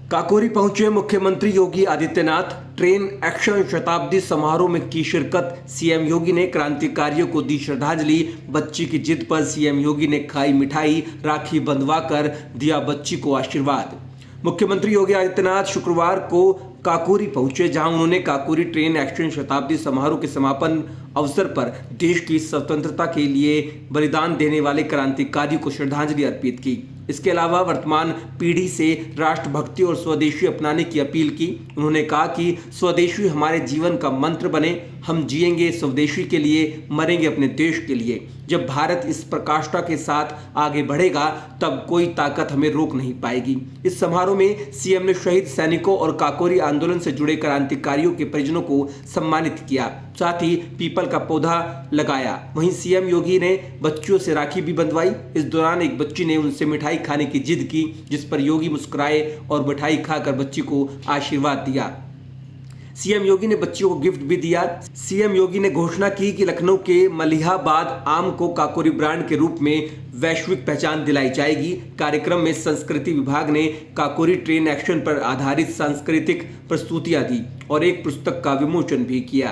काकोरी पहुंचे मुख्यमंत्री Yogi Adityanath. Train action शताब्दी समारोह में की शिरकत। सीएम योगी ने क्रांतिकारियों को दी श्रद्धांजलि। बच्ची की जिद पर सीएम योगी ने खाई मिठाई, राखी बंधवाकर दिया बच्ची को आशीर्वाद। मुख्यमंत्री योगी आदित्यनाथ शुक्रवार को काकोरी पहुंचे, जहां उन्होंने काकोरी ट्रेन एक्शन शताब्दी समारोह के समापन अवसर पर देश की स्वतंत्रता के लिए बलिदान देने वाले क्रांतिकारियों को श्रद्धांजलि अर्पित की। इसके अलावा वर्तमान पीढ़ी से राष्ट्रभक्ति और स्वदेशी अपनाने की अपील की। उन्होंने कहा कि स्वदेशी हमारे जीवन का मंत्र बने, हम जिएंगे स्वदेशी के लिए, मरेंगे अपने देश के लिए। जब भारत इस प्रकाष्ठा के साथ आगे बढ़ेगा तब कोई ताकत हमें रोक नहीं पाएगी। इस समारोह में सीएम ने शहीद सैनिकों और काकोरी आंदोलन से जुड़े क्रांतिकारियों के परिजनों को सम्मानित किया, साथ ही पीपल का पौधा लगाया। वहीं सीएम योगी ने बच्चियों से राखी भी बंधवाई। इस दौरान एक बच्ची ने उनसे मिठाई खाने की जिद की, जिस पर योगी मुस्कुराए और मिठाई खाकर बच्ची को आशीर्वाद दिया। सीएम योगी ने बच्चियों को गिफ्ट भी दिया। सीएम योगी ने घोषणा की कि लखनऊ के मलिहाबाद आम को काकोरी ब्रांड के रूप में वैश्विक पहचान दिलाई जाएगी। कार्यक्रम में संस्कृति विभाग ने काकोरी ट्रेन एक्शन पर आधारित सांस्कृतिक प्रस्तुतियां दी और एक पुस्तक का विमोचन भी किया।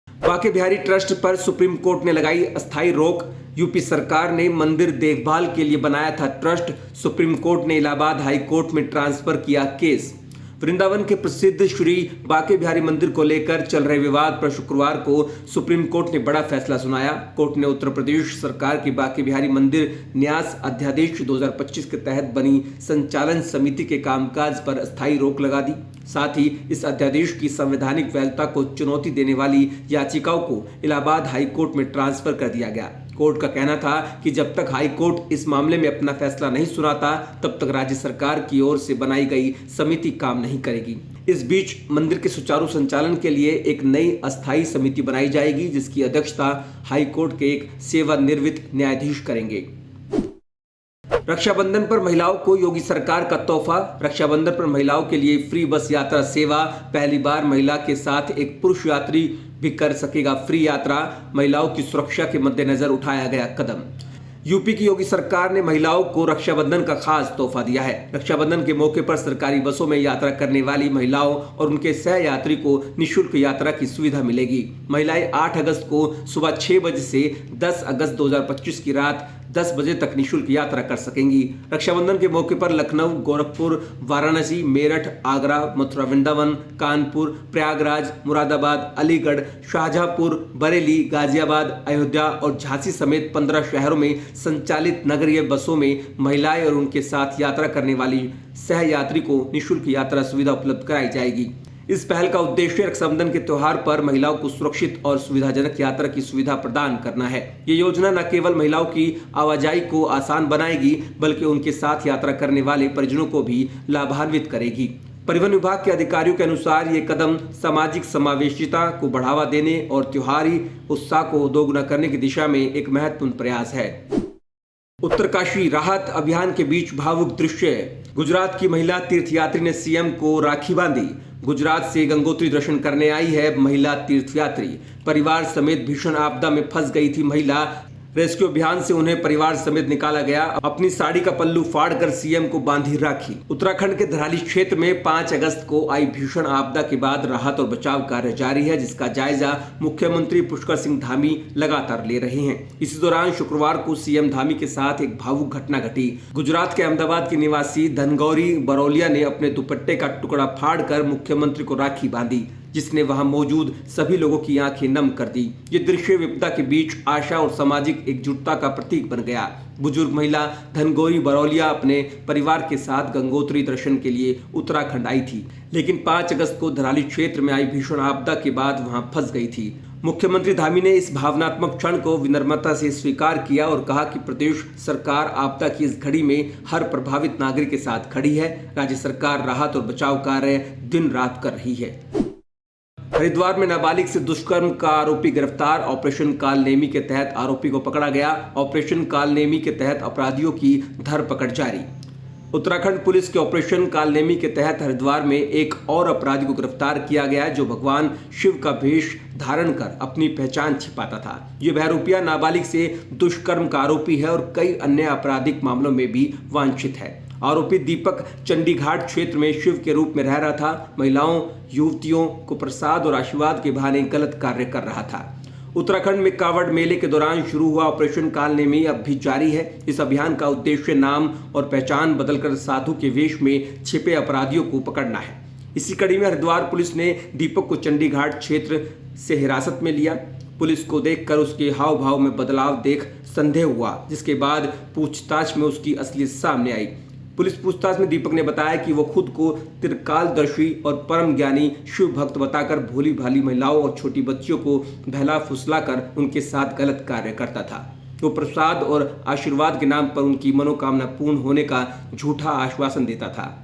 बांके बिहारी ट्रस्ट पर सुप्रीम कोर्ट ने लगाई अस्थायी रोक। यूपी सरकार ने मंदिर देखभाल के लिए बनाया था ट्रस्ट। सुप्रीम कोर्ट ने इलाहाबाद हाई कोर्ट में ट्रांसफर किया केस। वृंदावन के प्रसिद्ध श्री बांके बिहारी मंदिर को लेकर चल रहे विवाद पर शुक्रवार को सुप्रीम कोर्ट ने बड़ा फैसला सुनाया। कोर्ट ने उत्तर प्रदेश सरकार की बांके बिहारी मंदिर न्यास अध्यादेश 2025 के तहत बनी संचालन समिति के कामकाज पर अस्थायी रोक लगा दी। साथ ही इस अध्यादेश की संवैधानिक वैधता को चुनौती देने वाली याचिकाओं को इलाहाबाद हाई कोर्ट में ट्रांसफर कर दिया गया। कोर्ट का कहना था कि जब तक हाई कोर्ट इस मामले में अपना फैसला नहीं सुनाता तब तक राज्य सरकार की ओर से बनाई गई समिति काम नहीं करेगी। इस बीच मंदिर के सुचारू संचालन के लिए एक नई अस्थायी समिति बनाई जाएगी, जिसकी अध्यक्षता हाई कोर्ट के एक सेवानिवृत्त न्यायाधीश करेंगे। रक्षाबंधन पर महिलाओं को योगी सरकार का तोहफा। रक्षाबंधन पर महिलाओं के लिए फ्री बस यात्रा सेवा। पहली बार महिला के साथ एक पुरुष यात्री भी कर सकेगा फ्री यात्रा। महिलाओं की सुरक्षा के मद्देनजर उठाया गया कदम। यूपी की योगी सरकार ने महिलाओं को रक्षाबंधन का खास तोहफा दिया है। रक्षाबंधन के मौके पर सरकारी बसों में यात्रा करने वाली महिलाओं और उनके सहयात्री को निःशुल्क यात्रा की सुविधा मिलेगी। महिलाएं 8 अगस्त को सुबह 6 बजे से 10 अगस्त 2025 की रात 10 बजे तक निःशुल्क यात्रा कर सकेंगी। रक्षाबंधन के मौके पर लखनऊ, गोरखपुर, वाराणसी, मेरठ, आगरा, मथुरा, वृंदावन, कानपुर, प्रयागराज, मुरादाबाद, अलीगढ़, शाहजहांपुर, बरेली, गाजियाबाद, अयोध्या और झांसी समेत 15 शहरों में संचालित नगरीय बसों में महिलाएं और उनके साथ यात्रा करने वाली सहयात्री को निःशुल्क यात्रा सुविधा उपलब्ध कराई जाएगी। इस पहल का उद्देश्य रक्षाबंधन के त्योहार पर महिलाओं को सुरक्षित और सुविधाजनक यात्रा की सुविधा प्रदान करना है। ये योजना न केवल महिलाओं की आवाजाही को आसान बनाएगी, बल्कि उनके साथ यात्रा करने वाले परिजनों को भी लाभान्वित करेगी। परिवहन विभाग के अधिकारियों के अनुसार ये कदम सामाजिक समावेशिता को बढ़ावा देने और त्योहारी उत्साह को दोगुना करने की दिशा में एक महत्वपूर्ण प्रयास है। उत्तरकाशी राहत अभियान के बीच भावुक दृश्य। गुजरात की महिला तीर्थयात्री ने सीएम को राखी बांधी। गुजरात से गंगोत्री दर्शन करने आई है महिला तीर्थयात्री। परिवार समेत भीषण आपदा में फंस गई थी महिला। रेस्क्यू अभियान से उन्हें परिवार समेत निकाला गया। अपनी साड़ी का पल्लू फाड़कर सीएम को बांधी राखी। उत्तराखंड के धराली क्षेत्र में 5 अगस्त को आई भीषण आपदा के बाद राहत और बचाव कार्य जारी है, जिसका जायजा मुख्यमंत्री पुष्कर सिंह धामी लगातार ले रहे हैं। इसी दौरान शुक्रवार को सीएम धामी के साथ एक भावुक घटना घटी। गुजरात के अहमदाबाद के निवासी धनगौरी बरौलिया ने अपने दुपट्टे का टुकड़ा फाड़कर मुख्यमंत्री को राखी बांधी, जिसने वहां मौजूद सभी लोगों की आंखें नम कर दी। ये दृश्य विपदा के बीच आशा और सामाजिक एकजुटता का प्रतीक बन गया। बुजुर्ग महिला धनगौरी बरौलिया अपने परिवार के साथ गंगोत्री दर्शन के लिए उत्तराखंड आई थी, लेकिन 5 अगस्त को धराली क्षेत्र में आई भीषण आपदा के बाद वहां फंस गई थी। मुख्यमंत्री धामी ने इस भावनात्मक क्षण को विनम्रता से स्वीकार किया और कहा कि प्रदेश सरकार आपदा की इस घड़ी में हर प्रभावित नागरिक के साथ खड़ी है। राज्य सरकार राहत और बचाव कार्य दिन रात कर रही है। हरिद्वार में नाबालिग से दुष्कर्म का आरोपी गिरफ्तार। ऑपरेशन कालनेमी के तहत आरोपी को पकड़ा गया। ऑपरेशन कालनेमी के तहत अपराधियों की धरपकड़ जारी। उत्तराखंड पुलिस के ऑपरेशन कालनेमी के तहत हरिद्वार में एक और अपराधी को गिरफ्तार किया गया, जो भगवान शिव का भेष धारण कर अपनी पहचान छिपाता था। ये बहरूपिया नाबालिग से दुष्कर्म का आरोपी है और कई अन्य आपराधिक मामलों में भी वांछित है। आरोपी दीपक चंडीघाट क्षेत्र में शिव के रूप में रह रहा था। महिलाओं युवतियों को प्रसाद और आशीर्वाद के बहाने गलत कार्य कर रहा था। उत्तराखंड में कांवड़ मेले के दौरान शुरू हुआ ऑपरेशन कालनेमी अब भी जारी है। इस अभियान का उद्देश्य नाम और पहचान बदलकर साधु के वेश में छिपे अपराधियों को पकड़ना है। इसी कड़ी में हरिद्वार पुलिस ने दीपक को चंडीघाट क्षेत्र से हिरासत में लिया। पुलिस को देखकर उसके हाव भाव में बदलाव देख संदेह हुआ, जिसके बाद पूछताछ में उसकी असलियत सामने आई। पुलिस पूछताछ में दीपक ने बताया कि वो खुद को त्रिकालदर्शी और परम ज्ञानी शिव भक्त बताकर भोली भाली महिलाओं और छोटी बच्चियों को बहला फुसलाकर उनके साथ गलत कार्य करता था। वो प्रसाद और आशीर्वाद के नाम पर उनकी मनोकामना पूर्ण होने का झूठा आश्वासन देता था।